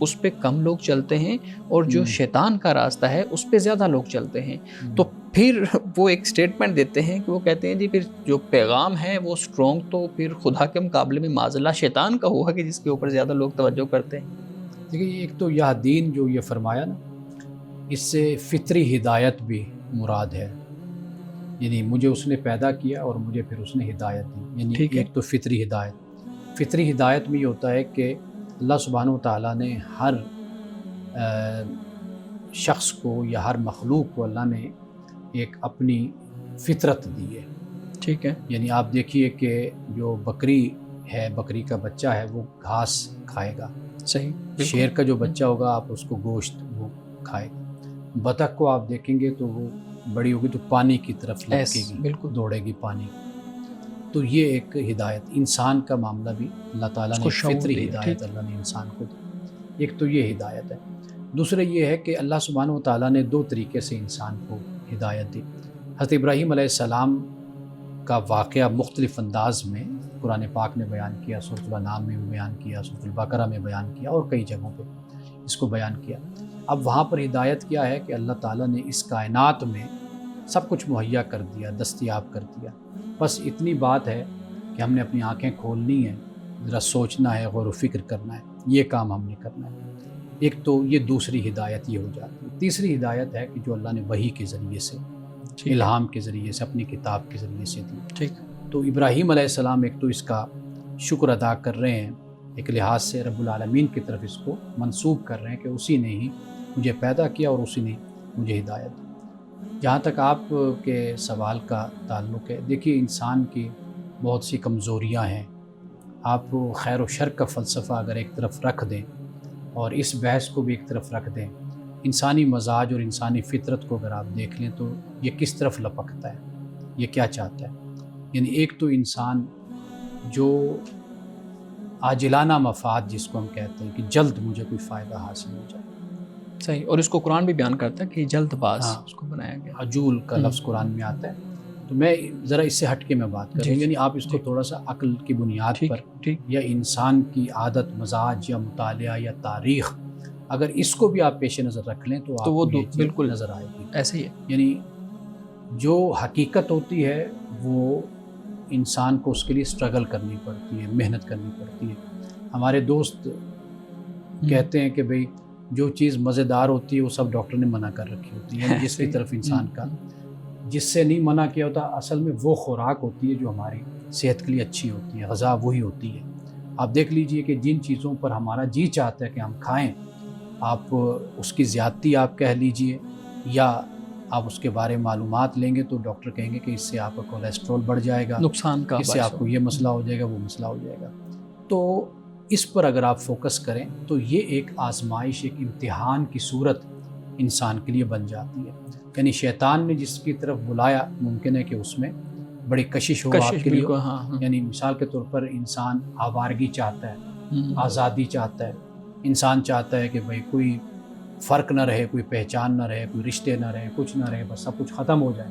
اس پہ کم لوگ چلتے ہیں اور جو شیطان کا راستہ ہے اس پہ زیادہ لوگ چلتے ہیں. تو پھر وہ ایک سٹیٹمنٹ دیتے ہیں کہ وہ کہتے ہیں جی پھر جو پیغام ہے وہ سٹرونگ تو پھر خدا کے مقابلے میں معاذ اللہ شیطان کا ہوا کہ جس کے اوپر زیادہ لوگ توجہ کرتے ہیں. دیکھیے ایک تو یہ دین جو یہ فرمایا نا، اس سے فطری ہدایت بھی مراد ہے. یعنی مجھے اس نے پیدا کیا اور مجھے پھر اس نے ہدایت دی. یعنی ایک تو فطری ہدایت میں یہ ہوتا ہے کہ اللہ سبحانہ و تعالیٰ نے ہر شخص کو یا ہر مخلوق کو اللہ نے ایک اپنی فطرت دی ہے. ٹھیک ہے. یعنی آپ دیکھیے کہ جو بکری ہے، بکری کا بچہ ہے وہ گھاس کھائے گا. صحیح. شیر کا جو بچہ ہوگا آپ اس کو گوشت وہ کھائے گا. بطخ کو آپ دیکھیں گے تو وہ بڑی ہوگی تو پانی کی طرف لپکے گی، بالکل دوڑے گی پانی. تو یہ ایک ہدایت. انسان کا معاملہ بھی اللہ تعالیٰ نے فطری ہدایت اللہ نے انسان کو دی. ایک تو یہ ہدایت ہے. دوسرا یہ ہے کہ اللہ سبحانہ و تعالیٰ نے دو طریقے سے انسان کو ہدایت دی. حضرت ابراہیم علیہ السلام کا واقعہ مختلف انداز میں قرآن پاک نے بیان کیا، سورۃ الانعام میں بیان کیا، سورۃ البقرہ میں بیان کیا اور کئی جگہوں پہ اس کو بیان کیا. اب وہاں پر ہدایت کیا ہے کہ اللہ تعالیٰ نے اس کائنات میں سب کچھ مہیا کر دیا، دستیاب کر دیا. بس اتنی بات ہے کہ ہم نے اپنی آنکھیں کھولنی ہیں، ذرا سوچنا ہے، غور و فکر کرنا ہے. یہ کام ہم نے کرنا ہے. ایک تو یہ دوسری ہدایت یہ ہو جاتی ہے. تیسری ہدایت ہے کہ جو اللہ نے وحی کے ذریعے سے، الہام کے ذریعے سے، اپنی کتاب کے ذریعے سے دی. ٹھیک. تو ابراہیم علیہ السلام ایک تو اس کا شکر ادا کر رہے ہیں، ایک لحاظ سے رب العالمین کی طرف اس کو منسوب کر رہے ہیں کہ اسی نے ہی مجھے پیدا کیا اور اسی نے مجھے ہدایت دی. جہاں تک آپ کے سوال کا تعلق ہے، دیکھیے انسان کی بہت سی کمزوریاں ہیں. آپ خیر و شر کا فلسفہ اگر ایک طرف رکھ دیں اور اس بحث کو بھی ایک طرف رکھ دیں، انسانی مزاج اور انسانی فطرت کو اگر آپ دیکھ لیں تو یہ کس طرف لپکتا ہے، یہ کیا چاہتا ہے. یعنی ایک تو انسان جو عاجلانہ مفاد جس کو ہم کہتے ہیں کہ جلد مجھے کوئی فائدہ حاصل ہو جائے. صحیح. اور اس کو قرآن بھی بیان کرتا ہے کہ جلد باز اس کو بنایا گیا. عجول کا لفظ قرآن میں آتا ہے. تو میں ذرا اس سے ہٹ کے میں بات کروں. یعنی آپ اس کو تھوڑا سا عقل کی بنیاد پر یا انسان کی عادت، مزاج یا مطالعہ یا تاریخ، اگر اس کو بھی آپ پیش نظر رکھ لیں تو آپ وہ کو یہ بالکل نظر آئے گی. ایسے ہی ہے. یعنی جو حقیقت ہوتی ہے وہ انسان کو اس کے لیے اسٹرگل کرنی پڑتی ہے، محنت کرنی پڑتی ہے. ہمارے دوست کہتے ہیں کہ بھئی جو چیز مزیدار ہوتی ہے وہ سب ڈاکٹر نے منع کر رکھی ہوتی ہے. یعنی جس کی طرف انسان کا جس سے نہیں منع کیا ہوتا، اصل میں وہ خوراک ہوتی ہے جو ہماری صحت کے لیے اچھی ہوتی ہے، غذا وہی ہوتی ہے. آپ دیکھ لیجئے کہ جن چیزوں پر ہمارا جی چاہتا ہے کہ ہم کھائیں، آپ اس کی زیادتی آپ کہہ لیجئے یا آپ اس کے بارے میں معلومات لیں گے تو ڈاکٹر کہیں گے کہ اس سے آپ کا کولیسٹرول بڑھ جائے گا، نقصان کا، اس سے آپ کو یہ مسئلہ ہو جائے گا، وہ مسئلہ ہو جائے گا. تو اس پر اگر آپ فوکس کریں تو یہ ایک آزمائش، ایک امتحان کی صورت انسان کے لیے بن جاتی ہے. یعنی شیطان نے جس کی طرف بلایا ممکن ہے کہ اس میں بڑی کشش ہو آپ کے لیے. یعنی مثال کے طور پر انسان آوارگی چاہتا ہے، آزادی چاہتا ہے. انسان چاہتا ہے کہ بھئی کوئی فرق نہ رہے، کوئی پہچان نہ رہے، کوئی رشتے نہ رہے، کچھ نہ رہے، بس سب کچھ ختم ہو جائے.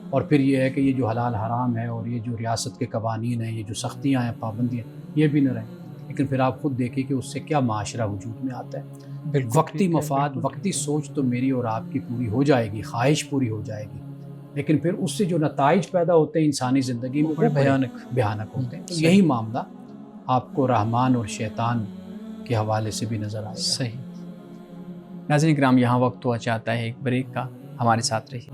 اور پھر یہ ہے کہ یہ جو حلال حرام ہے اور یہ جو ریاست کے قوانین ہیں، یہ جو سختیاں ہیں، پابندیاں، یہ بھی نہ رہیں. لیکن پھر آپ خود دیکھیں کہ اس سے کیا معاشرہ وجود میں آتا ہے. وقتی مفاد، وقتی سوچ تو میری اور آپ کی پوری ہو جائے گی، خواہش پوری ہو جائے گی، لیکن پھر اس سے جو نتائج پیدا ہوتے ہیں انسانی زندگی میں وہ بھیانک ہوتے ہیں. تو یہی معاملہ آپ کو رحمان اور شیطان کے حوالے سے بھی نظر آئے گا. صحیح. ناظرین کرام، یہاں وقت ہوا چاہتا ہے ایک بریک کا، ہمارے ساتھ رہیے.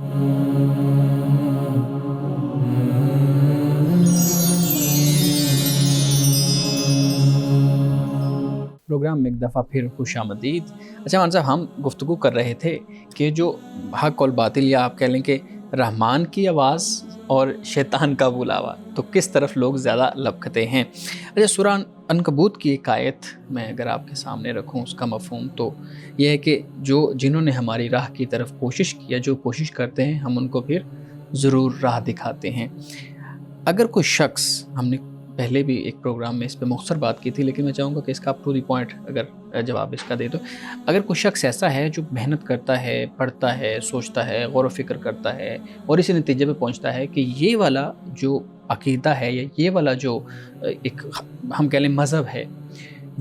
پروگرام میں ایک دفعہ پھر خوش آمدید. اچھا مان صاحب، ہم گفتگو کر رہے تھے کہ جو حق اور باطل، یا آپ کہہ لیں کہ رحمان کی آواز اور شیطان کا بلاوا، تو کس طرف لوگ زیادہ لپکتے ہیں. اچھا، سورہ عنکبوت کی ایک آیت میں اگر آپ کے سامنے رکھوں، اس کا مفہوم تو یہ ہے کہ جنہوں نے ہماری راہ کی طرف کوشش کیا، جو کوشش کرتے ہیں ہم ان کو پھر ضرور راہ دکھاتے ہیں. اگر کوئی شخص، ہم نے پہلے بھی ایک پروگرام میں اس پہ مختصر بات کی تھی، لیکن میں چاہوں گا کہ اس کا ٹو دی پوائنٹ اگر جواب اس کا دے دو. اگر کوئی شخص ایسا ہے جو محنت کرتا ہے، پڑھتا ہے، سوچتا ہے، غور و فکر کرتا ہے اور اسی نتیجے پہ پہنچتا ہے کہ یہ والا جو عقیدہ ہے یا یہ والا جو ایک ہم کہہ لیں مذہب ہے،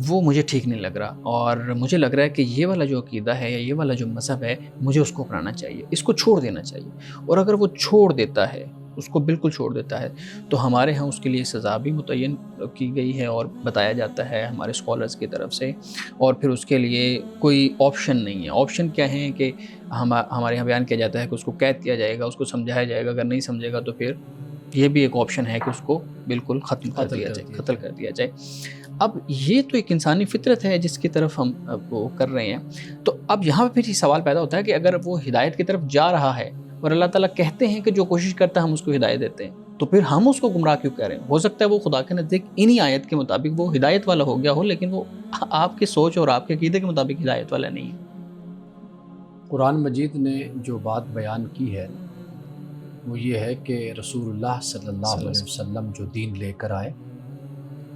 وہ مجھے ٹھیک نہیں لگ رہا، اور مجھے لگ رہا ہے کہ یہ والا جو عقیدہ ہے یا یہ والا جو مذہب ہے مجھے اس کو اپنانا چاہیے، اس کو چھوڑ دینا چاہیے. اور اگر وہ چھوڑ دیتا ہے، اس کو بالکل چھوڑ دیتا ہے، تو ہمارے ہاں اس کے لیے سزا بھی متعین کی گئی ہے اور بتایا جاتا ہے ہمارے اسکالرس کی طرف سے. اور پھر اس کے لیے کوئی آپشن نہیں ہے. آپشن کیا ہے کہ ہمارے یہاں بیان کیا جاتا ہے کہ اس کو قید کیا جائے گا، اس کو سمجھایا جائے گا، اگر نہیں سمجھے گا تو پھر یہ بھی ایک آپشن ہے کہ اس کو بالکل ختم کر دیا جائے، قتل کر دیا جائے. اب یہ تو ایک انسانی فطرت ہے جس کی طرف ہم وہ کر رہے ہیں. تو اب یہاں پہ پھر یہ سوال پیدا ہوتا ہے کہ اگر وہ ہدایت کی طرف جا رہا ہے اور اللہ تعالیٰ کہتے ہیں کہ جو کوشش کرتا ہے ہم اس کو ہدایت دیتے ہیں، تو پھر ہم اس کو گمراہ کیوں کہہ رہے ہیں؟ ہو سکتا ہے وہ خدا کے نزدیک انہی آیت کے مطابق وہ ہدایت والا ہو گیا ہو، لیکن وہ آپ کی سوچ اور آپ کے عقیدے کے مطابق ہدایت والا نہیں ہے. قرآن مجید نے جو بات بیان کی ہے وہ یہ ہے کہ رسول اللہ صلی اللہ علیہ وسلم جو دین لے کر آئے،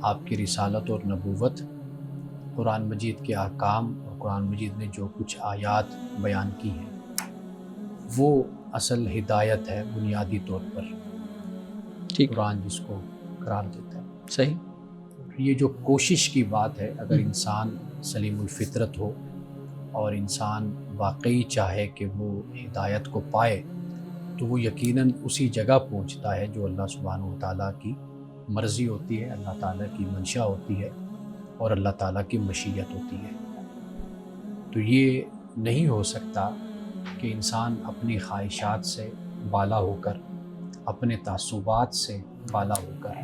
آپ کی رسالت اور نبوت، قرآن مجید کے احکام اور قرآن مجید نے جو کچھ آیات بیان کی ہیں وہ اصل ہدایت ہے بنیادی طور پر. ٹھیک، قرآن جس کو قرار دیتا ہے. صحیح. یہ جو کوشش کی بات ہے، اگر انسان سلیم الفطرت ہو اور انسان واقعی چاہے کہ وہ ہدایت کو پائے، تو وہ یقیناً اسی جگہ پہنچتا ہے جو اللہ سبحانہ و تعالیٰ کی مرضی ہوتی ہے، اللہ تعالیٰ کی منشا ہوتی ہے اور اللہ تعالیٰ کی مشیت ہوتی ہے. تو یہ نہیں ہو سکتا کہ انسان اپنی خواہشات سے بالا ہو کر، اپنے تعصبات سے بالا ہو کر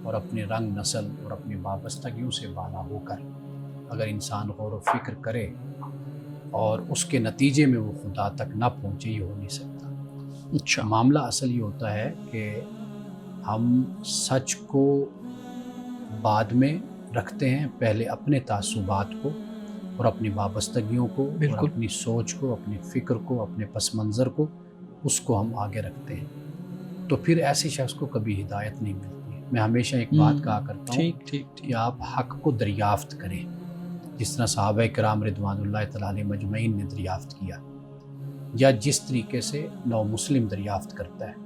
اور اپنے رنگ نسل اور اپنی وابستگیوں سے بالا ہو کر اگر انسان غور و فکر کرے اور اس کے نتیجے میں وہ خدا تک نہ پہنچے، یہ ہو نہیں سکتا. اچھا، معاملہ اصل یہ ہوتا ہے کہ ہم سچ کو بعد میں رکھتے ہیں، پہلے اپنے تعصبات کو اور اپنی وابستگیوں کو اور اپنی سوچ کو، اپنی فکر کو، اپنے پس منظر کو، اس کو ہم آگے رکھتے ہیں. تو پھر ایسے شخص کو کبھی ہدایت نہیں ملتی. میں ہمیشہ ایک بات کہا کرتا ہوں کہ آپ حق کو دریافت کریں، جس طرح صحابہ کرام رضوان اللہ تعالیٰ علیہ مجمعین نے دریافت کیا، یا جس طریقے سے نو مسلم دریافت کرتا ہے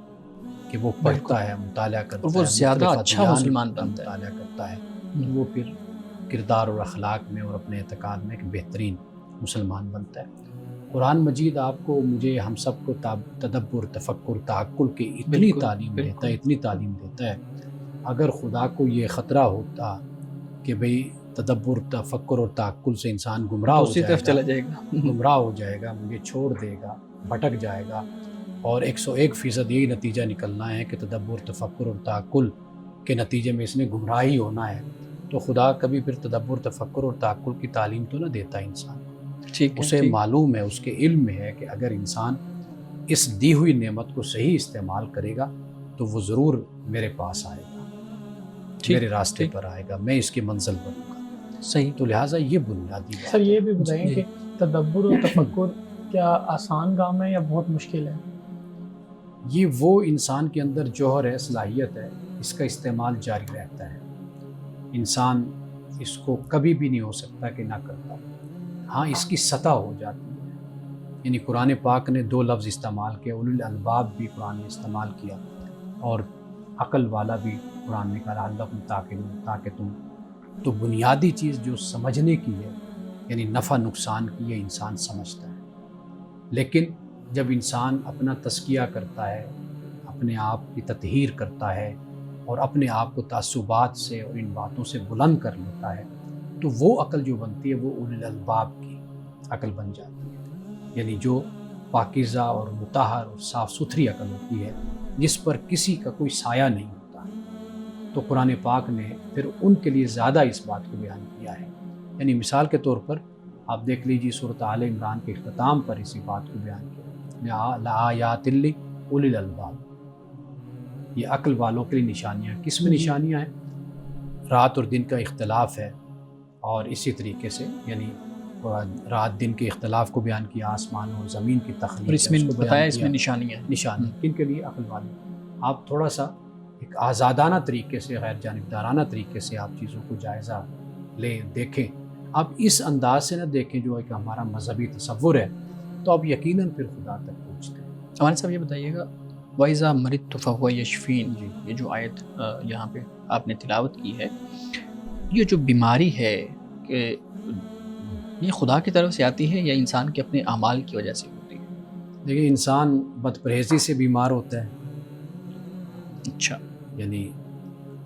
کہ وہ پڑھتا ہے، مطالعہ کرتا ہے، وہ زیادہ اچھا مسلمان بنتا ہے، مطالعہ کرتا ہے، تو وہ پھر کردار اور اخلاق میں اور اپنے اعتقاد میں ایک بہترین مسلمان بنتا ہے. قرآن مجید آپ کو، مجھے، ہم سب کو تدبر، تفکر، تعقل کی اتنی تعلیم دیتا ہے، اتنی تعلیم دیتا ہے. اگر خدا کو یہ خطرہ ہوتا کہ بھئی تدبر، تفکر اور تعقل سے انسان گمراہ ہو جائے گا، مجھے چھوڑ دے گا، بھٹک جائے گا، اور 101% یہی نتیجہ نکلنا ہے کہ تدبر، تفکر اور تعقل کے نتیجے میں اس نے گمراہی ہونا ہے، تو خدا کبھی پھر تدبر، تفکر اور تعقل کی تعلیم تو نہ دیتا انسان. اسے معلوم ہے، اس کے علم میں ہے کہ اگر انسان اس دی ہوئی نعمت کو صحیح استعمال کرے گا تو وہ ضرور میرے پاس آئے گا، میرے راستے پر آئے گا، میں اس کی منزل بنوں گا. صحیح. تو لہٰذا یہ بنیادی بات. سر یہ بھی بتائیں کہ تدبر و تفکر کیا آسان کام ہے یا بہت مشکل ہے؟ یہ وہ انسان کے اندر جوہر ہے، صلاحیت ہے، اس کا استعمال جاری رہتا ہے. انسان اس کو کبھی بھی نہیں ہو سکتا کہ نہ کرتا. ہاں، اس کی سطح ہو جاتی ہے. یعنی قرآن پاک نے 2 لفظ استعمال کیا، اولو الالباب بھی قرآن نے استعمال کیا اور عقل والا بھی قرآن نے کہا لعلکم تعقلون، تاکہ تم. تو بنیادی چیز جو سمجھنے کی ہے، یعنی نفع نقصان کی، یہ انسان سمجھتا ہے. لیکن جب انسان اپنا تزکیہ کرتا ہے، اپنے آپ کی تطہیر کرتا ہے اور اپنے آپ کو تعصبات سے اور ان باتوں سے بلند کر لیتا ہے، تو وہ عقل جو بنتی ہے وہ اولو الالباب کی عقل بن جاتی ہے. یعنی جو پاکیزہ اور مطہر اور صاف ستھری عقل ہوتی ہے، جس پر کسی کا کوئی سایہ نہیں ہوتا. تو قرآن پاک نے پھر ان کے لیے زیادہ اس بات کو بیان کیا ہے. یعنی مثال کے طور پر آپ دیکھ لیجیے سورۃ آل عمران کے اختتام پر اسی بات کو بیان کیا، لآیات لأولی الالباب. یہ عقل والوں کے لیے نشانیاں. کس میں نشانیاں ہیں؟ رات اور دن کا اختلاف ہے، اور اسی طریقے سے یعنی رات دن کے اختلاف کو بیان کیا، آسمان اور زمین کی تخلیق، اور اس میں بتایا اس میں نشانیاں. کن کے لیے؟ عقل والے. آپ تھوڑا سا ایک آزادانہ طریقے سے، غیر جانبدارانہ طریقے سے آپ چیزوں کو جائزہ لیں، دیکھیں. آپ اس انداز سے نہ دیکھیں جو ایک ہمارا مذہبی تصور ہے، تو آپ یقیناً پھر خدا تک پہنچتے ہیں. ہمارے صاحب یہ بتائیے گا، وَإِذَا مَرِضْتُ فَهُوَ يَشْفِينِ، یہ جو آیت یہاں پہ آپ نے تلاوت کی ہے، یہ جو بیماری ہے کہ یہ خدا کی طرف سے آتی ہے یا انسان کے اپنے اعمال کی وجہ سے ہوتی ہے؟ دیکھیے انسان بد پرہیزی سے بیمار ہوتا ہے. اچھا. یعنی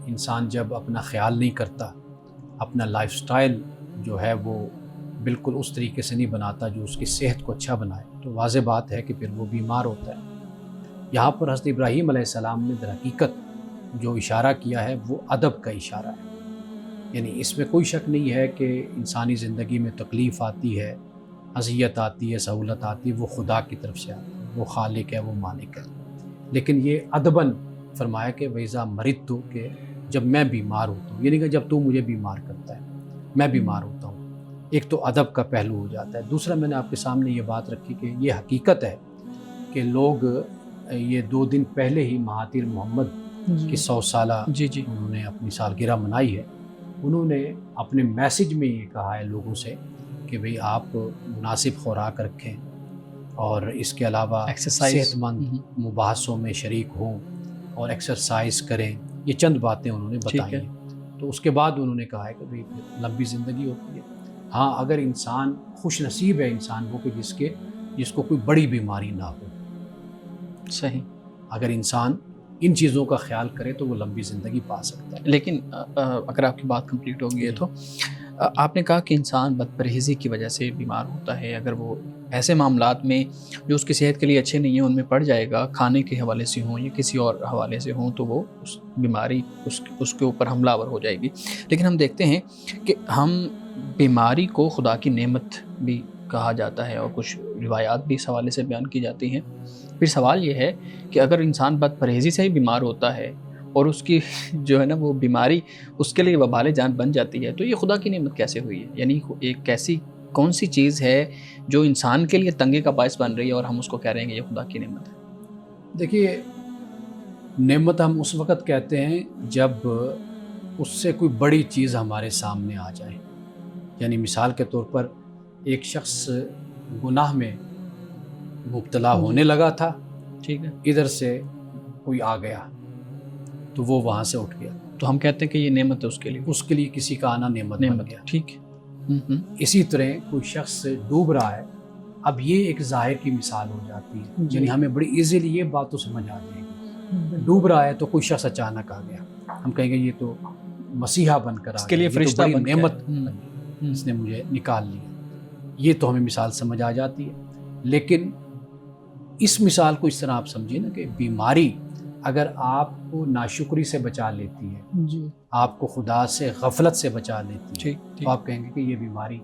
انسان جب اپنا خیال نہیں کرتا، اپنا لائف سٹائل جو ہے وہ بالکل اس طریقے سے نہیں بناتا جو اس کی صحت کو اچھا بنائے، تو واضح بات ہے کہ پھر وہ بیمار ہوتا ہے. یہاں پر حضرت ابراہیم علیہ السلام نے در حقیقت جو اشارہ کیا ہے وہ ادب کا اشارہ ہے. یعنی اس میں کوئی شک نہیں ہے کہ انسانی زندگی میں تکلیف آتی ہے، اذیت آتی ہے، سہولت آتی ہے، وہ خدا کی طرف سے آتی ہے، وہ خالق ہے، وہ مالک ہے. لیکن یہ ادباً فرمایا کہ ویزا مرید تو، کہ جب میں بیمار ہوتا ہوں، یعنی کہ جب تو مجھے بیمار کرتا ہے میں بیمار ہوتا ہوں. ایک تو ادب کا پہلو ہو جاتا ہے. دوسرا میں نے آپ کے سامنے یہ بات رکھی کہ یہ حقیقت ہے کہ لوگ یہ 2 دن پہلے ہی مہاتیر محمد کی 100 سالہ جی انہوں نے اپنی سالگرہ منائی ہے. انہوں نے اپنے میسج میں یہ کہا ہے لوگوں سے کہ بھئی آپ مناسب خوراک رکھیں اور اس کے علاوہ صحت مند مباحثوں میں شریک ہوں اور ایکسرسائز کریں. یہ چند باتیں انہوں نے بتائی ہیں. تو اس کے بعد انہوں نے کہا ہے کہ بھئی لمبی زندگی ہوتی ہے. ہاں اگر انسان خوش نصیب ہے انسان وہ کہ جس کو کوئی بڑی بیماری نہ ہو. صحیح. اگر انسان ان چیزوں کا خیال کرے تو وہ لمبی زندگی پا سکتا ہے. لیکن اگر آپ کی بات کمپلیٹ ہوگی ہے تو آپ نے کہا کہ انسان بد پرہیزی کی وجہ سے بیمار ہوتا ہے. اگر وہ ایسے معاملات میں جو اس کی صحت کے لیے اچھے نہیں ہیں ان میں پڑ جائے گا، کھانے کے حوالے سے ہوں یا کسی اور حوالے سے ہوں، تو وہ اس بیماری اس کے اوپر حملہ آور ہو جائے گی. لیکن ہم دیکھتے ہیں کہ ہم بیماری کو خدا کی نعمت بھی کہا جاتا ہے اور کچھ روایات بھی اس حوالے سے بیان کی جاتی ہیں. پھر سوال یہ ہے کہ اگر انسان بد پرہیزی سے ہی بیمار ہوتا ہے اور اس کی جو ہے نا وہ بیماری اس کے لیے وبال جان بن جاتی ہے، تو یہ خدا کی نعمت کیسے ہوئی ہے؟ یعنی ایک کون سی چیز ہے جو انسان کے لیے تنگے کا باعث بن رہی ہے اور ہم اس کو کہہ رہے ہیں کہ یہ خدا کی نعمت ہے؟ دیکھیے نعمت ہم اس وقت کہتے ہیں جب اس سے کوئی بڑی چیز ہمارے سامنے آ جائے. یعنی مثال کے طور پر ایک شخص گناہ میں مبتلا ہونے لگا تھا، ٹھیک ہے، ادھر سے کوئی آ گیا تو وہ وہاں سے اٹھ گیا، تو ہم کہتے ہیں کہ یہ نعمت ہے اس کے لیے کسی کا آنا نعمت بن گیا. ٹھیک ہے. اسی طرح کوئی شخص ڈوب رہا ہے، اب یہ ایک ظاہر کی مثال ہو جاتی ہے. یعنی ہمیں بڑی ایزیلی یہ بات تو سمجھ آ جائے گی. ڈوب رہا ہے تو کوئی شخص اچانک آ گیا، ہم کہیں گے یہ تو مسیحا بن کر اس کے لیے فرشتہ بڑی بن نعمت اس نے مجھے نکال لیا. یہ تو ہمیں مثال سمجھ آ جاتی ہے. لیکن اس مثال کو اس طرح آپ سمجھیں نا کہ بیماری اگر آپ کو ناشکری سے بچا لیتی ہے، آپ کو خدا سے غفلت سے بچا لیتی ہے، تو آپ کہیں گے کہ یہ بیماری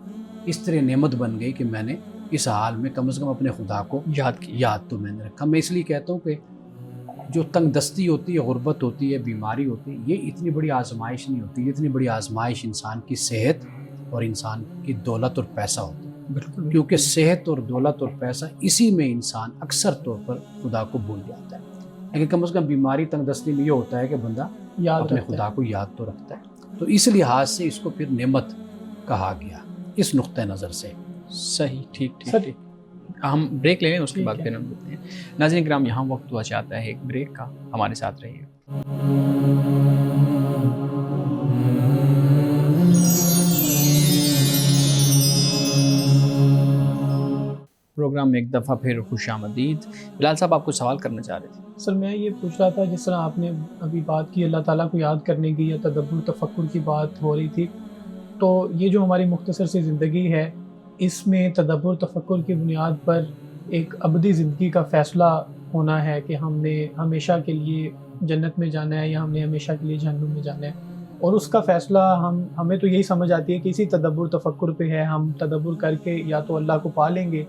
اس طرح نعمت بن گئی کہ میں نے اس حال میں کم از کم اپنے خدا کو یاد تو میں نے رکھا. میں اس لیے کہتا ہوں کہ جو تنگ دستی ہوتی ہے، غربت ہوتی ہے، بیماری ہوتی ہے، یہ اتنی بڑی آزمائش نہیں ہوتی. یہ اتنی بڑی آزمائش انسان کی صحت اور انسان کی دولت اور پیسہ ہوتا ہے. بالکل. کیونکہ صحت اور دولت اور پیسہ اسی میں انسان اکثر طور پر خدا کو بھول جاتا ہے. لیکن کم از کم بیماری تنگ دستی میں یہ ہوتا ہے کہ بندہ اپنے خدا کو یاد تو رکھتا ہے. تو اس لحاظ سے اس کو پھر نعمت کہا گیا اس نقطۂ نظر سے. صحیح. ٹھیک. ہم بریک لے لیں، اس کے بعد پھر ہم بولتے ہیں. ناظرین کرام، یہاں وقت ہوا چاہتا ہے ایک بریک کا، ہمارے ساتھ رہیے. پروگرام میں ایک دفعہ پھر خوش آمدید. بلال صاحب، آپ کچھ سوال کرنا چاہ رہے تھے. سر میں یہ پوچھ رہا تھا، جس طرح آپ نے ابھی بات کی اللہ تعالیٰ کو یاد کرنے کی یا تدبر تفکر کی بات ہو رہی تھی، تو یہ جو ہماری مختصر سی زندگی ہے اس میں تدبر تفکر کی بنیاد پر ایک ابدی زندگی کا فیصلہ ہونا ہے کہ ہم نے ہمیشہ کے لیے جنت میں جانا ہے یا ہم نے ہمیشہ کے لیے جہنم میں جانا ہے. اور اس کا فیصلہ ہمیں تو یہی سمجھ آتی ہے کہ اسی تدبر تفکر پہ ہے. ہم تدبر کر کے یا تو اللہ کو پا لیں گے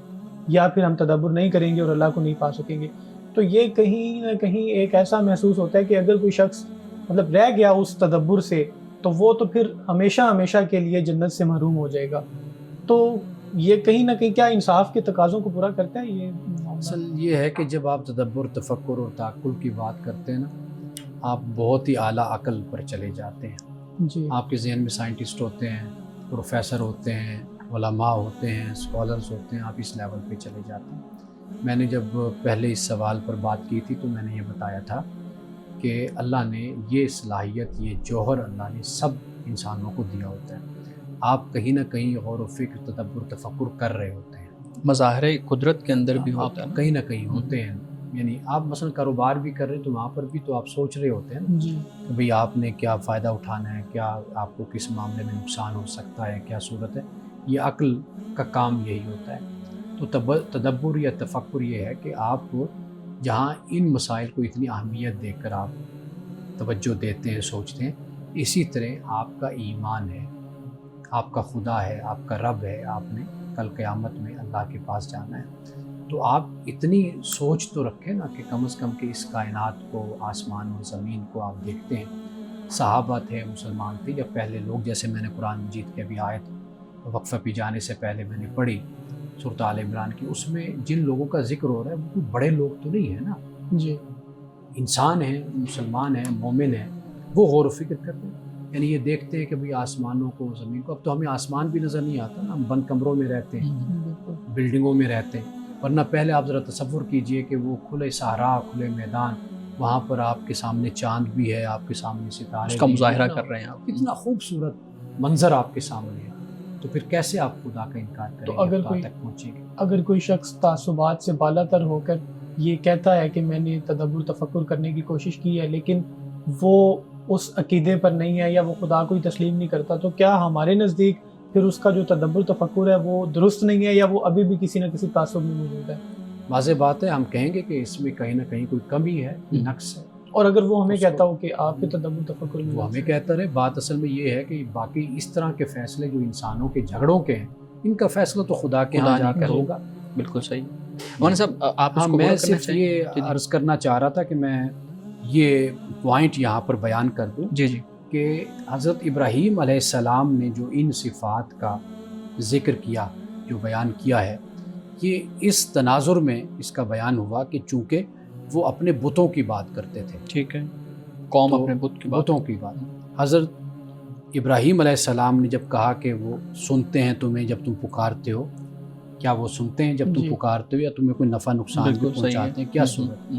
یا پھر ہم تدبر نہیں کریں گے اور اللہ کو نہیں پا سکیں گے. تو یہ کہیں نہ کہیں ایک ایسا محسوس ہوتا ہے کہ اگر کوئی شخص مطلب رہ گیا اس تدبر سے تو وہ تو پھر ہمیشہ کے لیے جنت سے محروم ہو جائے گا. تو یہ کہیں نہ کہیں کیا انصاف کے تقاضوں کو پورا کرتا ہے؟ یہ اصل یہ ہے کہ جب آپ تدبر تفکر اور تعقل کی بات کرتے ہیں نا، آپ بہت ہی اعلیٰ عقل پر چلے جاتے ہیں. جی. آپ کے ذہن میں سائنٹسٹ ہوتے ہیں، پروفیسر ہوتے ہیں، علماء ہوتے ہیں، اسکالرز ہوتے ہیں، آپ اس لیول پہ چلے جاتے ہیں. میں نے جب پہلے اس سوال پر بات کی تھی تو میں نے یہ بتایا تھا کہ اللہ نے یہ صلاحیت، یہ جوہر اللہ نے سب انسانوں کو دیا ہوتا ہے. آپ کہیں نہ کہیں غور و فکر تدبر تفکر کر رہے ہوتے ہیں، مظاہر قدرت کے اندر بھی ہوتا ہے آپ نا۔ کہیں نہ کہیں ہوتے ہیں، یعنی آپ مثلا کاروبار بھی کر رہے ہیں تو وہاں پر بھی تو آپ سوچ رہے ہوتے ہیں نا جی کہ بھئی آپ نے کیا فائدہ اٹھانا ہے، کیا آپ کو کس معاملے میں نقصان ہو سکتا ہے، کیا صورت ہے، یہ عقل کا کام یہی ہوتا ہے۔ تو تدبر یا تفکر یہ ہے کہ آپ جہاں ان مسائل کو اتنی اہمیت دے کر آپ توجہ دیتے ہیں، سوچتے ہیں، اسی طرح آپ کا ایمان ہے، آپ کا خدا ہے، آپ کا رب ہے، آپ نے کل قیامت میں اللہ کے پاس جانا ہے، تو آپ اتنی سوچ تو رکھیں نا کہ کم از کم کہ اس کائنات کو، آسمان اور زمین کو آپ دیکھتے ہیں۔ صحابہ تھے، مسلمان تھے، یا پہلے لوگ، جیسے میں نے قرآن مجید کی ابھی آیت وقفہ پہ جانے سے پہلے میں نے پڑھی سورۃ آل عمران کی، اس میں جن لوگوں کا ذکر ہو رہا ہے وہ کوئی بڑے لوگ تو نہیں ہیں نا، جی انسان ہیں، مسلمان ہیں، مومن ہیں، وہ غور و فکر کرتے ہیں، یعنی یہ دیکھتے ہیں کہ بھئی آسمانوں کو، زمین کو، اب تو ہمیں آسمان بھی نظر نہیں آتا نا، ہم بند کمروں میں رہتے ہیں، بالکل بلڈنگوں میں رہتے ہیں، ورنہ پہلے آپ ذرا تصور کیجئے کہ وہ کھلے صحرا، کھلے میدان، وہاں پر آپ کے سامنے چاند بھی ہے، آپ کے سامنے ستارے اس کا بھی ہیں، مظاہرہ اتنا- کر رہے ہیں آپ۔ اتنا خوبصورت منظر آپ کے سامنے ہے، تو پھر کیسے آپ خدا کا انکار کریں تو اگر گے، کوئی- کہاں تک پہنچیں گے؟ اگر کوئی شخص تعصبات سے بالا تر ہو کر یہ کہتا ہے کہ میں نے تدبر تفکر کرنے کی کوشش کی ہے، لیکن وہ اس عقیدے پر نہیں ہے یا وہ خدا کو ہی تسلیم نہیں کرتا، تو کیا ہمارے نزدیک پھر اس کا جو تدبر تفکر ہے وہ درست نہیں ہے، یا وہ ابھی بھی کسی نہ کسی تعصب میں موجود ہے؟ واضح بات ہے، ہم کہیں گے کہ اس میں کہیں نہ کہیں کوئی کمی ہے، کوئی نقص ہے، اور اگر وہ ہمیں اس کو- کہتا ہو کہ آپ کے تدبر تفکر میں وہ نقص ہمیں ہے؟ کہتا رہے، بات اصل میں یہ ہے کہ باقی اس طرح کے فیصلے جو انسانوں کے جھگڑوں کے ہیں، ان کا فیصلہ تو خدا کے خدا ہاں جا نہیں کر کرے۔ ہوگا۔ بالکل صحیح۔ مولانا صاحب آپ اس ہاں، کو میں پورا کرنا صرف چاہیں؟ یہ جی عرض کرنا چاہ رہا تھا کہ میں یہ پوائنٹ یہاں پر بیان کر دوں جی جی کہ حضرت ابراہیم علیہ السلام نے جو ان صفات کا ذکر کیا، جو بیان کیا ہے، یہ اس تناظر میں اس کا بیان ہوا کہ چونکہ وہ اپنے بتوں کی بات کرتے تھے، ٹھیک ہے، قوم تو اپنے بت کی بات بتوں کی بات، حضرت ابراہیم علیہ السلام نے جب کہا کہ وہ سنتے ہیں تمہیں جب تم پکارتے ہو، کیا وہ سنتے ہیں جب تم جی پکارتے ہو، یا تمہیں کوئی نفع نقصان بھی بالکل صحیح ہے۔ پہنچاتے ہیں، کیا صورت؟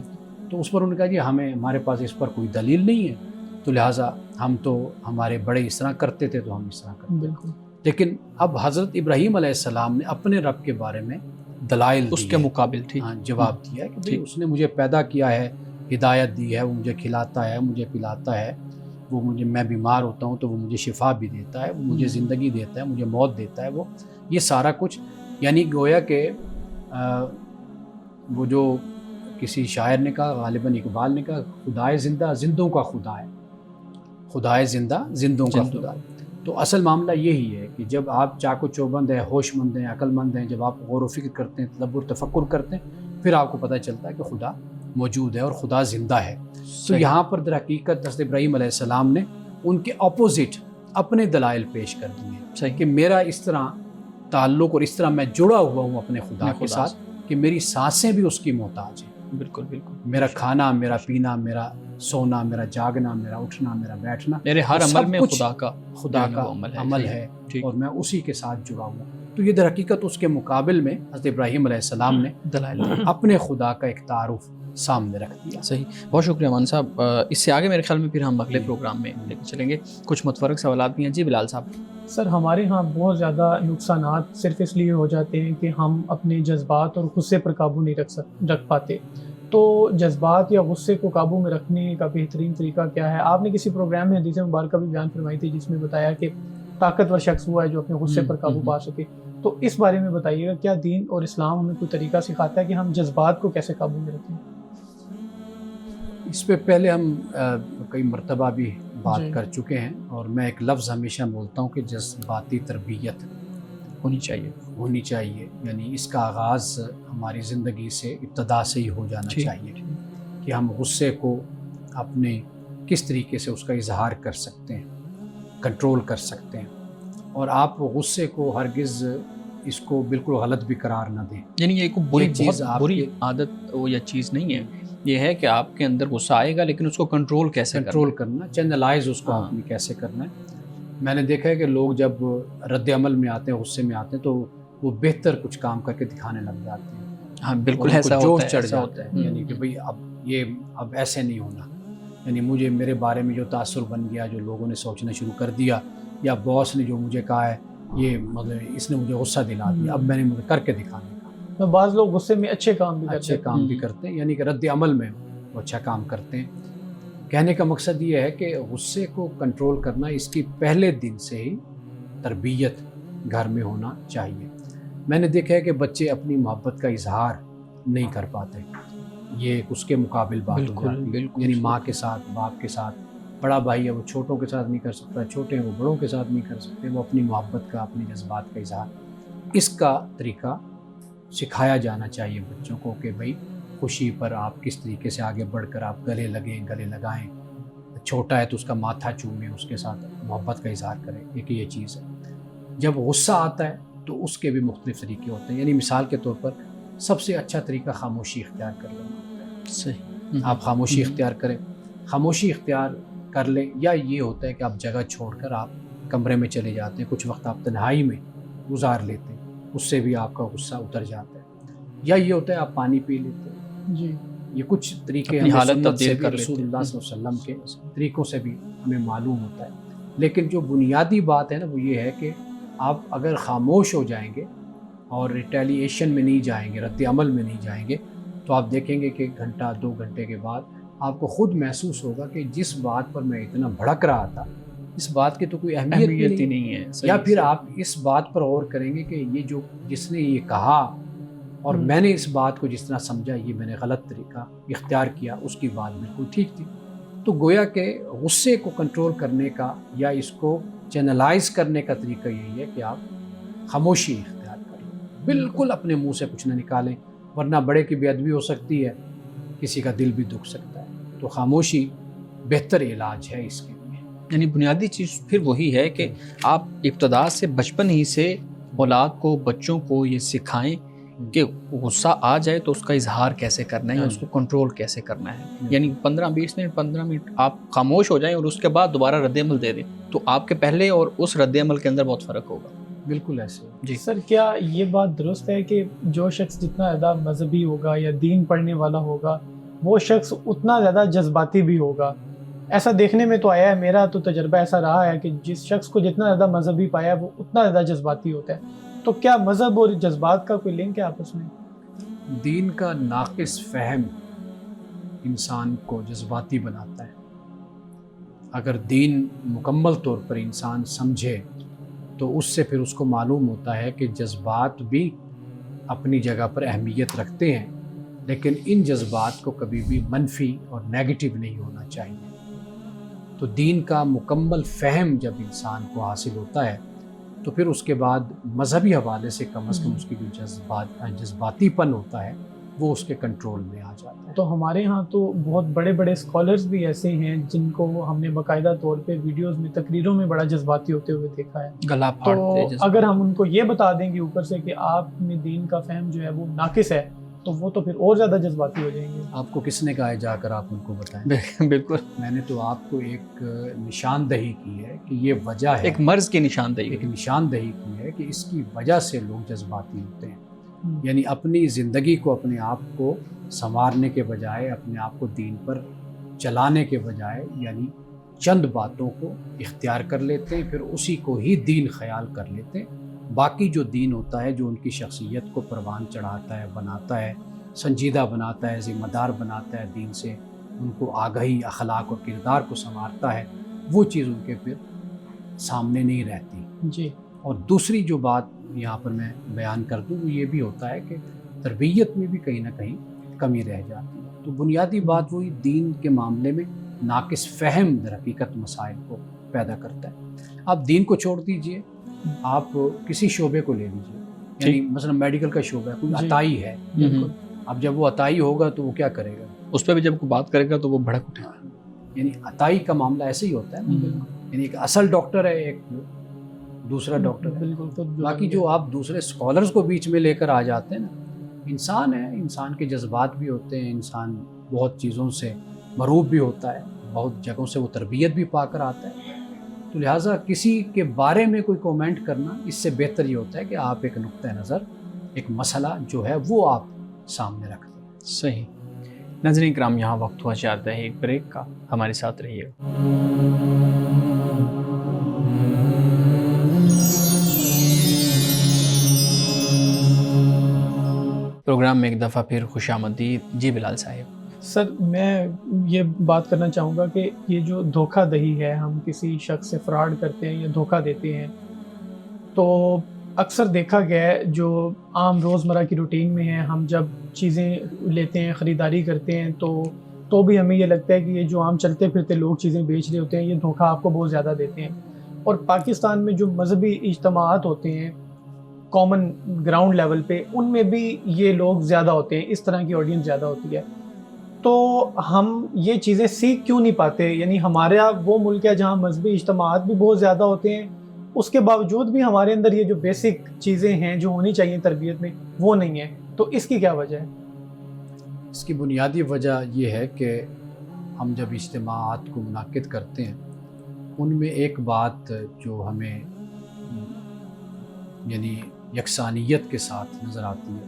تو اس پر انہوں نے کہا جی ہمارے پاس اس پر کوئی دلیل نہیں ہے، تو لہٰذا ہم تو، ہمارے بڑے اس طرح کرتے تھے تو ہم اس طرح کرتے ہیں۔ بالکل لیکن اب حضرت ابراہیم علیہ السلام نے اپنے رب کے بارے میں دلائل اس دی کے ہے، مقابل ٹھیک ہاں، جواب دیا ہے کہ بھئی ٹھیک۔ اس نے مجھے پیدا کیا ہے، ہدایت دی ہے، وہ مجھے کھلاتا ہے، مجھے پلاتا ہے، وہ مجھے، میں بیمار ہوتا ہوں تو وہ مجھے شفا بھی دیتا ہے، وہ مجھے زندگی دیتا ہے، مجھے موت دیتا ہے، وہ یہ سارا کچھ، یعنی گویا کہ وہ جو کسی شاعر نے کہا، غالباً اقبال نے کہا، خدائے زندہ زندوں کا خدا ہے، خدائے زندہ زندوں کا زندوں۔ خدا ہے۔ تو اصل معاملہ یہی ہے کہ جب آپ چاق و چوبند ہیں، ہوش مند ہیں، عقل مند ہیں، جب آپ غور و فکر کرتے ہیں، تدبر تفکر کرتے ہیں، پھر آپ کو پتہ چلتا ہے کہ خدا موجود ہے اور خدا زندہ ہے۔ تو یہاں پر در حقیقت حضرت ابراہیم علیہ السلام نے ان کے اپوزٹ اپنے دلائل پیش کر دیے ہیں صحیح کہ میرا اس طرح تعلق اور اس طرح میں جڑا ہوا ہوں اپنے خدا کے ساتھ کہ میری سانسیں بھی اس کی محتاج ہیں، بالکل بالکل، میرا کھانا، میرا پینا، میرا سونا، میرا جاگنا، میرا اٹھنا، میرا بیٹھنا، میرے ہر وہ عمل سب میں کچھ خدا کا خدا جو ہے کا وہ عمل صحیح ہے، ٹھیک۔ اور میں اسی کے ساتھ جڑا ہوں۔ تو یہ در حقیقت اس کے مقابل میں حضرت ابراہیم علیہ السلام نے دلائل اپنے خدا کا ایک تعارف سامنے رکھ دیا۔ صحیح، بہت شکریہ مان صاحب۔ اس سے آگے میرے خیال میں پھر ہم اگلے پروگرام میں لے کے چلیں گے، کچھ متفرق سوالات بھی ہیں۔ جی بلال صاحب۔ سر، ہمارے ہاں بہت زیادہ نقصانات صرف اس لیے ہو جاتے ہیں کہ ہم اپنے جذبات اور غصے پر قابو نہیں رکھ پاتے، تو جذبات یا غصے کو قابو میں رکھنے کا بہترین طریقہ کیا ہے؟ آپ نے کسی پروگرام میں حدیث مبارکہ بھی بیان فرمائی تھی جس میں بتایا کہ طاقتور شخص ہوا ہے جو اپنے غصے پر قابو پا سکے، تو اس بارے میں بتائیے گا، کیا دین اور اسلام ہمیں کوئی طریقہ سکھاتا ہے کہ ہم جذبات کو کیسے قابو میں رکھیں؟ اس پہ پہلے ہم کئی مرتبہ بھی بات جی کر چکے ہیں، اور میں ایک لفظ ہمیشہ بولتا ہوں کہ جذباتی تربیت ہونی چاہیے۔ ہونی چاہیے، یعنی اس کا آغاز ہماری زندگی سے، ابتدا سے ہی ہو جانا ٹھیک، چاہیے کہ ہم غصے کو اپنے کس طریقے سے اس کا اظہار کر سکتے ہیں، کنٹرول کر سکتے ہیں، اور آپ غصے کو ہرگز اس کو بالکل غلط بھی قرار نہ دیں۔ یعنی یہ کوئی بری، یہ چیز بہت آپ بری کے عادت یا چیز نہیں ہے، یہ ہے کہ آپ کے اندر غصہ آئے گا لیکن اس کو کنٹرول کیسے کنٹرول کرنا، چینلائز اس کو آپ نے کیسے کرنا ہے۔ میں نے دیکھا ہے کہ لوگ جب رد عمل میں آتے ہیں، غصے میں آتے ہیں، تو وہ بہتر کچھ کام کر کے دکھانے لگ جاتے ہیں، ہاں بالکل اور ان کو ایسا جوش ہوتا ہے، چڑھ ایسا جاتا ہے، یعنی کہ بھئی اب ایسے نہیں ہونا، یعنی مجھے میرے بارے میں جو تاثر بن گیا، جو لوگوں نے سوچنا شروع کر دیا، یا باس نے جو مجھے کہا ہے یہ مطلب اس نے مجھے غصہ دلا دیا، اب میں نے مجھے کر کے دکھانے کا. بعض لوگ غصے میں اچھے کام بھی کرتے اچھے کام بھی کرتے ہیں، یعنی کہ رد عمل میں وہ اچھا کام کرتے ہیں. کہنے کا مقصد یہ ہے کہ غصے کو کنٹرول کرنا اس کی پہلے دن سے ہی تربیت گھر میں ہونا چاہیے. میں نے دیکھا ہے کہ بچے اپنی محبت کا اظہار نہیں کر پاتے، یہ اس کے مقابل بات ہو جاتی ہے. یعنی ماں کے ساتھ، باپ کے ساتھ، بڑا بھائی ہے وہ چھوٹوں کے ساتھ نہیں کر سکتا، چھوٹے ہیں وہ بڑوں کے ساتھ نہیں کر سکتے. وہ اپنی محبت کا، اپنے جذبات کا اظہار، اس کا طریقہ سکھایا جانا چاہیے بچوں کو کہ بھائی خوشی پر آپ کس طریقے سے آگے بڑھ کر آپ گلے لگیں، گلے لگائیں. چھوٹا ہے تو اس کا ماتھا چومیں، اس کے ساتھ محبت کا اظہار کریں. ایک یہ چیز ہے. جب غصہ آتا ہے تو اس کے بھی مختلف طریقے ہوتے ہیں. یعنی مثال کے طور پر سب سے اچھا طریقہ خاموشی اختیار کر لینا ہوتا ہے. صحیح. آپ خاموشی اختیار کریں، خاموشی اختیار کر لیں. یا یہ ہوتا ہے کہ آپ جگہ چھوڑ کر آپ کمرے میں چلے جاتے ہیں، کچھ وقت آپ تنہائی میں گزار لیتے ہیں، اس سے بھی آپ کا غصہ اتر جاتا ہے. یا یہ ہوتا ہے آپ پانی پی لیتے ہیں. جی، یہ کچھ طریقے اپنی ہمیں حالت سنت تبدیل سے بھی، کر رسول لیتے اللہ ہیں. صلی اللہ علیہ وسلم کے طریقوں سے بھی ہمیں معلوم ہوتا ہے. لیکن جو بنیادی بات ہے نا وہ یہ ہے کہ آپ اگر خاموش ہو جائیں گے اور ریٹیلیشن میں نہیں جائیں گے، رد عمل میں نہیں جائیں گے، تو آپ دیکھیں گے کہ گھنٹہ 2 گھنٹے کے بعد آپ کو خود محسوس ہوگا کہ جس بات پر میں اتنا بھڑک رہا تھا اس بات کی تو کوئی اہمیت ہی نہیں. نہیں ہے. یا پھر آپ اس بات پر غور کریں گے کہ یہ جو جس نے یہ کہا اور میں نے اس بات کو جس طرح سمجھا، یہ میں نے غلط طریقہ اختیار کیا، اس کی بات بالکل ٹھیک تھی. تو گویا کہ غصے کو کنٹرول کرنے کا یا اس کو چینلائز کرنے کا طریقہ یہی ہے کہ آپ خاموشی اختیار کریں، بالکل اپنے منہ سے کچھ نہ نکالیں، ورنہ بڑے کی بے ادبی ہو سکتی ہے، کسی کا دل بھی دکھ سکتا ہے. تو خاموشی بہتر علاج ہے اس کے لیے. یعنی بنیادی چیز پھر وہی ہے کہ آپ ابتدا سے بچپن ہی سے اولاد کو، بچوں کو یہ سکھائیں کہ غصہ آ جائے تو اس کا اظہار کیسے کرنا ہے، اس کو کنٹرول کیسے کرنا ہے. یعنی 15 منٹ آپ خاموش ہو جائیں اور اس کے بعد دوبارہ رد عمل دے دیں تو آپ کے پہلے اور اس رد عمل کے اندر بہت فرق ہوگا. بالکل ایسے. جی سر، کیا یہ بات درست ہے کہ جو شخص جتنا زیادہ مذہبی ہوگا یا دین پڑھنے والا ہوگا وہ شخص اتنا زیادہ جذباتی بھی ہوگا؟ ایسا دیکھنے میں تو آیا ہے، میرا تو تجربہ ایسا رہا ہے کہ جس شخص کو جتنا زیادہ مذہبی پایا وہ اتنا زیادہ جذباتی ہوتا ہے. تو کیا مذہب اور جذبات کا کوئی لنک ہے آپس میں؟ دین کا ناقص فہم انسان کو جذباتی بناتا ہے. اگر دین مکمل طور پر انسان سمجھے تو اس سے پھر اس کو معلوم ہوتا ہے کہ جذبات بھی اپنی جگہ پر اہمیت رکھتے ہیں، لیکن ان جذبات کو کبھی بھی منفی اور نیگیٹو نہیں ہونا چاہیے. تو دین کا مکمل فہم جب انسان کو حاصل ہوتا ہے تو پھر اس کے بعد مذہبی حوالے سے کم از کم اس کی جو جذباتی پن ہوتا ہے وہ اس کے کنٹرول میں آ جاتا ہے. تو ہمارے ہاں تو بہت بڑے بڑے اسکالرز بھی ایسے ہیں جن کو ہم نے باقاعدہ طور پہ ویڈیوز میں، تقریروں میں بڑا جذباتی ہوتے ہوئے دیکھا ہے. گلا تو پھاڑتے اگر ہم ان کو یہ بتا دیں گے اوپر سے کہ آپ میں دین کا فہم جو ہے وہ ناقص ہے تو وہ تو پھر اور زیادہ جذباتی ہو جائیں گے. آپ کو کس نے کہا ہے جا کر آپ ان کو بتائیں؟ بالکل میں نے تو آپ کو ایک نشاندہی کی ہے کہ یہ وجہ ہے، ایک مرض کی نشاندہی. ایک نشاندہی کی ہے کہ اس کی وجہ سے لوگ جذباتی ہوتے ہیں. یعنی اپنی زندگی کو، اپنے آپ کو سنوارنے کے بجائے، اپنے آپ کو دین پر چلانے کے بجائے، یعنی چند باتوں کو اختیار کر لیتے ہیں، پھر اسی کو ہی دین خیال کر لیتے ہیں. باقی جو دین ہوتا ہے، جو ان کی شخصیت کو پروان چڑھاتا ہے، بناتا ہے، سنجیدہ بناتا ہے، ذمہ دار بناتا ہے، دین سے ان کو آگہی، اخلاق اور کردار کو سنوارتا ہے، وہ چیز ان کے پھر سامنے نہیں رہتی. جی. اور دوسری جو بات یہاں پر میں بیان کر دوں وہ یہ بھی ہوتا ہے کہ تربیت میں بھی کہیں نہ کہیں کمی رہ جاتی ہے. تو بنیادی بات وہی دین کے معاملے میں ناقص فہم در حقیقت مسائل کو پیدا کرتا ہے. آپ دین کو چھوڑ دیجئے، آپ کسی شعبے کو لے لیجئے، یعنی مثلا میڈیکل کا شعبہ ہے، کوئی عطائی ہے. اب جب وہ عطائی ہوگا تو وہ کیا کرے گا؟ اس پہ بھی جب کوئی بات کرے گا تو وہ بھڑک اٹھے گا. یعنی عطائی کا معاملہ ایسے ہی ہوتا ہے. یعنی ایک اصل ڈاکٹر ہے، ایک دوسرا ڈاکٹر ہے. باقی جو آپ دوسرے اسکالرز کو بیچ میں لے کر آ جاتے ہیں نا، انسان ہے، انسان کے جذبات بھی ہوتے ہیں، انسان بہت چیزوں سے مروب بھی ہوتا ہے، بہت جگہوں سے وہ تربیت بھی پا کر آتا ہے. تو لہٰذا کسی کے بارے میں کوئی کومنٹ کرنا اس سے بہتر یہ ہوتا ہے کہ آپ ایک نقطہ نظر، ایک مسئلہ جو ہے وہ آپ سامنے رکھ دیں. صحیح. ناظرین کرام، یہاں وقت ہوا چاہتا ہے ایک بریک کا، ہمارے ساتھ رہیے گا. پروگرام میں ایک دفعہ پھر خوش آمدید. جی بلال صاحب. سر میں یہ بات کرنا چاہوں گا کہ یہ جو دھوکہ دہی ہے، ہم کسی شخص سے فراڈ کرتے ہیں یا دھوکہ دیتے ہیں، تو اکثر دیکھا گیا ہے جو عام روزمرہ کی روٹین میں ہے، ہم جب چیزیں لیتے ہیں، خریداری کرتے ہیں تو بھی ہمیں یہ لگتا ہے کہ یہ جو عام چلتے پھرتے لوگ چیزیں بیچ رہے ہوتے ہیں، یہ دھوکہ آپ کو بہت زیادہ دیتے ہیں. اور پاکستان میں جو مذہبی اجتماعات ہوتے ہیں کامن گراؤنڈ لیول پہ، ان میں بھی یہ لوگ زیادہ ہوتے ہیں، اس طرح کی آڈینس زیادہ ہوتی ہے. تو ہم یہ چیزیں سیکھ کیوں نہیں پاتے؟ یعنی ہمارا وہ ملک ہے جہاں مذہبی اجتماعات بھی بہت زیادہ ہوتے ہیں، اس کے باوجود بھی ہمارے اندر یہ جو بیسک چیزیں ہیں جو ہونی چاہیے تربیت میں، وہ نہیں ہیں. تو اس کی کیا وجہ ہے؟ اس کی بنیادی وجہ یہ ہے کہ ہم جب اجتماعات کو منعقد کرتے ہیں، ان میں ایک بات جو ہمیں یعنی یکسانیت کے ساتھ نظر آتی ہے،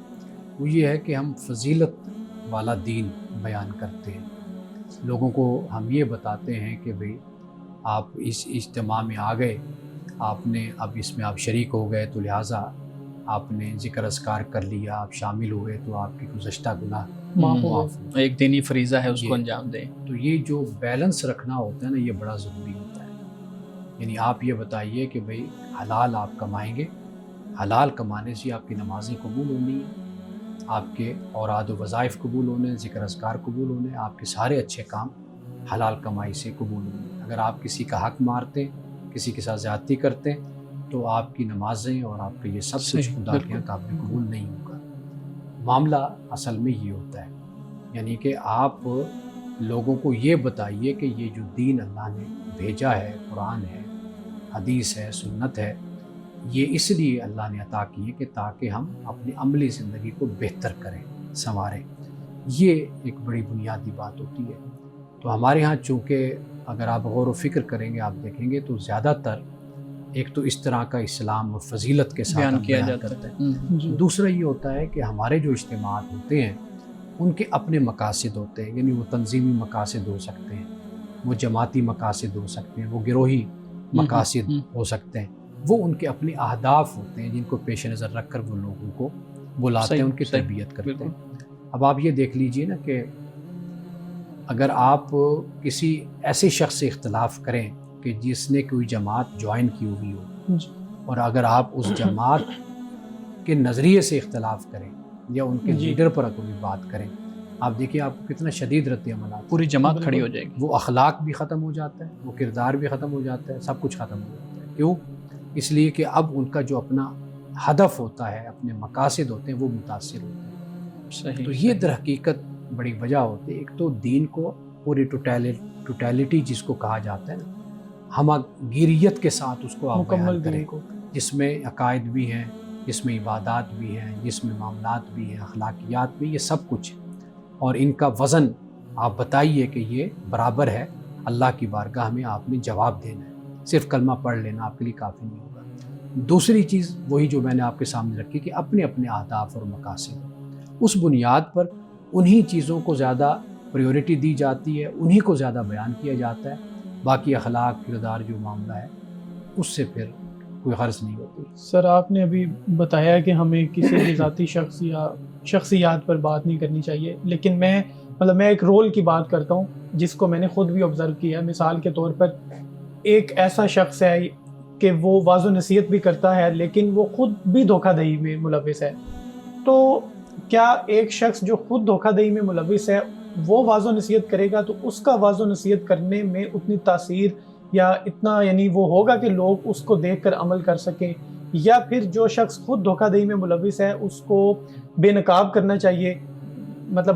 وہ یہ ہے کہ ہم فضیلت والا دین بیان کرتے ہیں. لوگوں کو ہم یہ بتاتے ہیں کہ بھئی آپ اس اجتماع میں آ گئے، آپ نے اب اس میں آپ شریک ہو گئے، تو لہٰذا آپ نے ذکر اذکار کر لیا، آپ شامل ہوئے تو آپ کی گزشتہ گناہ معاف ہو. ایک دینی فریضہ ہے، اس کو انجام دیں. تو یہ جو بیلنس رکھنا ہوتا ہے نا، یہ بڑا ضروری ہوتا ہے. یعنی آپ یہ بتائیے کہ بھئی حلال آپ کمائیں گے، حلال کمانے سے آپ کی نمازیں قبول ہونی ہیں، آپ کے اوراد و وظائف قبول ہونے، ذکر اذکار قبول ہونے، آپ کے سارے اچھے کام حلال کمائی سے قبول ہونے. اگر آپ کسی کا حق مارتے، کسی کے ساتھ زیادتی کرتے، تو آپ کی نمازیں اور آپ کا یہ سب کچھ خدا کے یہاں قابل قبول نہیں ہوگا. معاملہ اصل میں یہ ہوتا ہے، یعنی کہ آپ لوگوں کو یہ بتائیے کہ یہ جو دین اللہ نے بھیجا ہے، قرآن ہے، حدیث ہے، سنت ہے، یہ اس لیے اللہ نے عطا کی ہے کہ تاکہ ہم اپنی عملی زندگی کو بہتر کریں، سنواریں. یہ ایک بڑی بنیادی بات ہوتی ہے. تو ہمارے ہاں چونکہ اگر آپ غور و فکر کریں گے، آپ دیکھیں گے تو زیادہ تر ایک تو اس طرح کا اسلام اور فضیلت کے ساتھ بیان کیا بیان جاتا کرتے ہیں. دوسرا یہ ہوتا ہے کہ ہمارے جو اجتماعات ہوتے ہیں ان کے اپنے مقاصد ہوتے ہیں. یعنی وہ تنظیمی مقاصد ہو سکتے ہیں، وہ جماعتی مقاصد ہو سکتے ہیں، وہ گروہی مقاصد ہو سکتے ہیں. وہ ان کے اپنے اہداف ہوتے ہیں جن کو پیش نظر رکھ کر وہ لوگوں کو بلاتے ہیں، ان کی تربیت کرتے ہیں. اب آپ یہ دیکھ لیجئے نا کہ اگر آپ کسی ایسے شخص سے اختلاف کریں کہ جس نے کوئی جماعت جوائن کی ہوئی ہو، اور اگر آپ اس جماعت کے نظریے سے اختلاف کریں یا ان کے لیڈر پر کوئی بات کریں، آپ دیکھیں آپ کو کتنا شدید رد عمل آتا ہے. پوری جماعت کھڑی ہو جائے گی. وہ اخلاق بھی ختم ہو جاتا ہے، وہ کردار بھی ختم ہو جاتا ہے، سب کچھ ختم ہو جاتا ہے. کیوں؟ اس لیے کہ اب ان کا جو اپنا ہدف ہوتا ہے، اپنے مقاصد ہوتے ہیں، وہ متاثر ہوتے ہیں. صحیح. تو یہ در حقیقت بڑی وجہ ہوتی ہے. ایک تو دین کو پوری ٹوٹیلٹی جس کو کہا جاتا ہے نا، ہمہ گیریت کے ساتھ اس کو آپ بیان کریں، جس میں عقائد بھی ہیں، جس میں عبادات بھی ہیں، جس میں معاملات بھی ہیں، اخلاقیات بھی، یہ سب کچھ. اور ان کا وزن آپ بتائیے کہ یہ برابر ہے اللہ کی بارگاہ میں، آپ نے جواب دینا ہے. صرف کلمہ پڑھ لینا آپ کے لیے کافی نہیں ہوگا. دوسری چیز وہی جو میں نے آپ کے سامنے رکھی کہ اپنے اپنے اہداف اور مقاصد، اس بنیاد پر انہی چیزوں کو زیادہ پریورٹی دی جاتی ہے، انہی کو زیادہ بیان کیا جاتا ہے. باقی اخلاق، کردار جو معاملہ ہے اس سے پھر کوئی غرض نہیں ہوتی. سر آپ نے ابھی بتایا کہ ہمیں کسی بھی ذاتی شخص یا شخصیات پر بات نہیں کرنی چاہیے، لیکن میں ایک رول کی بات کرتا ہوں جس کو میں نے خود بھی آبزرو کیا ہے. مثال کے طور پر ایک ایسا شخص ہے کہ وہ واعظ و نصیحت بھی کرتا ہے لیکن وہ خود بھی دھوکہ دہی میں ملوث ہے. تو کیا ایک شخص جو خود دھوکہ دہی میں ملوث ہے وہ واعظ و نصیحت کرے گا تو اس کا واعظ و نصیحت کرنے میں اتنی تاثیر یا اتنا یعنی وہ ہوگا کہ لوگ اس کو دیکھ کر عمل کر سکیں، یا پھر جو شخص خود دھوکہ دہی میں ملوث ہے اس کو بے نقاب کرنا چاہیے،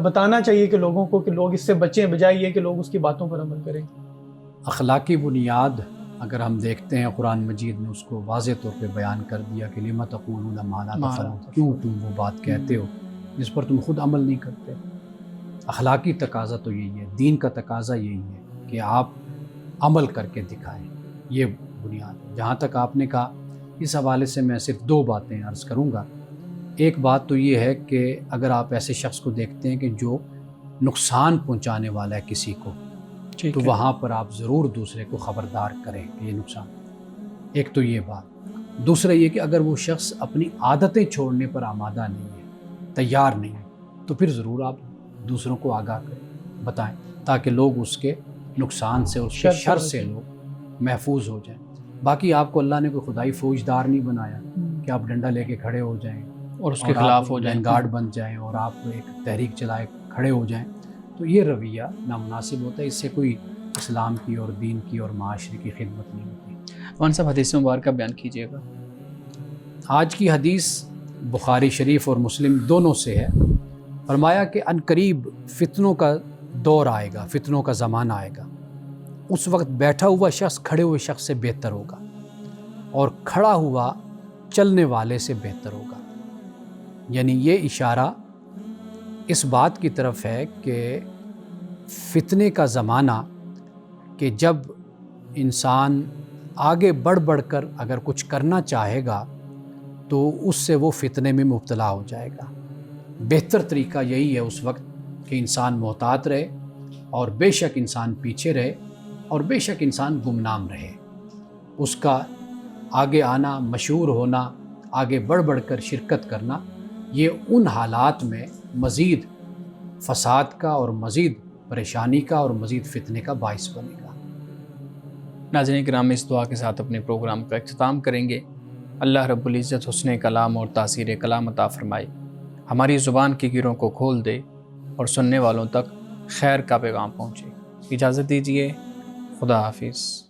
بتانا چاہیے کہ لوگوں کو کہ لوگ اس سے بچیں بجائے یہ کہ لوگ اس کی باتوں پر عمل کریں؟ اخلاقی بنیاد اگر ہم دیکھتے ہیں قرآن مجید نے اس کو واضح طور پہ بیان کر دیا کہ لِمَ تَقُولُونَ مَا لَا تَفْعَلُونَ، کیوں تم وہ بات کہتے ہو جس پر تم خود عمل نہیں کرتے. اخلاقی تقاضا تو یہی ہے، دین کا تقاضا یہی ہے کہ آپ عمل کر کے دکھائیں. یہ بنیاد ہے. جہاں تک آپ نے کہا، اس حوالے سے میں صرف دو باتیں عرض کروں گا. ایک بات تو یہ ہے کہ اگر آپ ایسے شخص کو دیکھتے ہیں کہ جو نقصان پہنچانے والا ہے کسی کو، تو وہاں پر آپ ضرور دوسرے کو خبردار کریں کہ یہ نقصان. ایک تو یہ بات. دوسرا یہ کہ اگر وہ شخص اپنی عادتیں چھوڑنے پر آمادہ نہیں ہے، تیار نہیں ہے، تو پھر ضرور آپ دوسروں کو آگاہ کریں، بتائیں، تاکہ لوگ اس کے نقصان سے، اس کے شر سے لوگ محفوظ ہو جائیں۔ باقی آپ کو اللہ نے کوئی خدائی فوجدار نہیں بنایا کہ آپ ڈنڈا لے کے کھڑے ہو جائیں اور اس کے خلاف ہو جائیں، گارڈ بن جائیں اور آپ ایک تحریک چلائے کھڑے ہو جائیں، تو یہ رویہ نامناسب ہوتا ہے، اس سے کوئی اسلام کی اور دین کی اور معاشرے کی خدمت نہیں ہوتی۔ مولانا صاحب حدیث مبارکہ بیان کیجیے گا۔ آج کی حدیث بخاری شریف اور مسلم دونوں سے ہے۔ فرمایا کہ ان قریب فتنوں کا دور آئے گا، فتنوں کا زمانہ آئے گا، اس وقت بیٹھا ہوا شخص کھڑے ہوئے شخص سے بہتر ہوگا اور کھڑا ہوا چلنے والے سے بہتر ہوگا۔ یعنی یہ اشارہ اس بات کی طرف ہے کہ فتنے کا زمانہ، کہ جب انسان آگے بڑھ کر اگر کچھ کرنا چاہے گا تو اس سے وہ فتنے میں مبتلا ہو جائے گا۔ بہتر طریقہ یہی ہے اس وقت کہ انسان محتاط رہے، اور بے شک انسان پیچھے رہے، اور بے شک انسان گمنام رہے۔ اس کا آگے آنا، مشہور ہونا، آگے بڑھ کر شرکت کرنا، یہ ان حالات میں مزید فساد کا اور مزید پریشانی کا اور مزید فتنے کا باعث بنے گا۔ ناظرین کرام، اس دعا کے ساتھ اپنے پروگرام کا اختتام کریں گے۔ اللہ رب العزت حسن کلام اور تاثیر کلام عطا فرمائے، ہماری زبان کی گروں کو کھول دے اور سننے والوں تک خیر کا پیغام پہنچے۔ اجازت دیجیے، خدا حافظ۔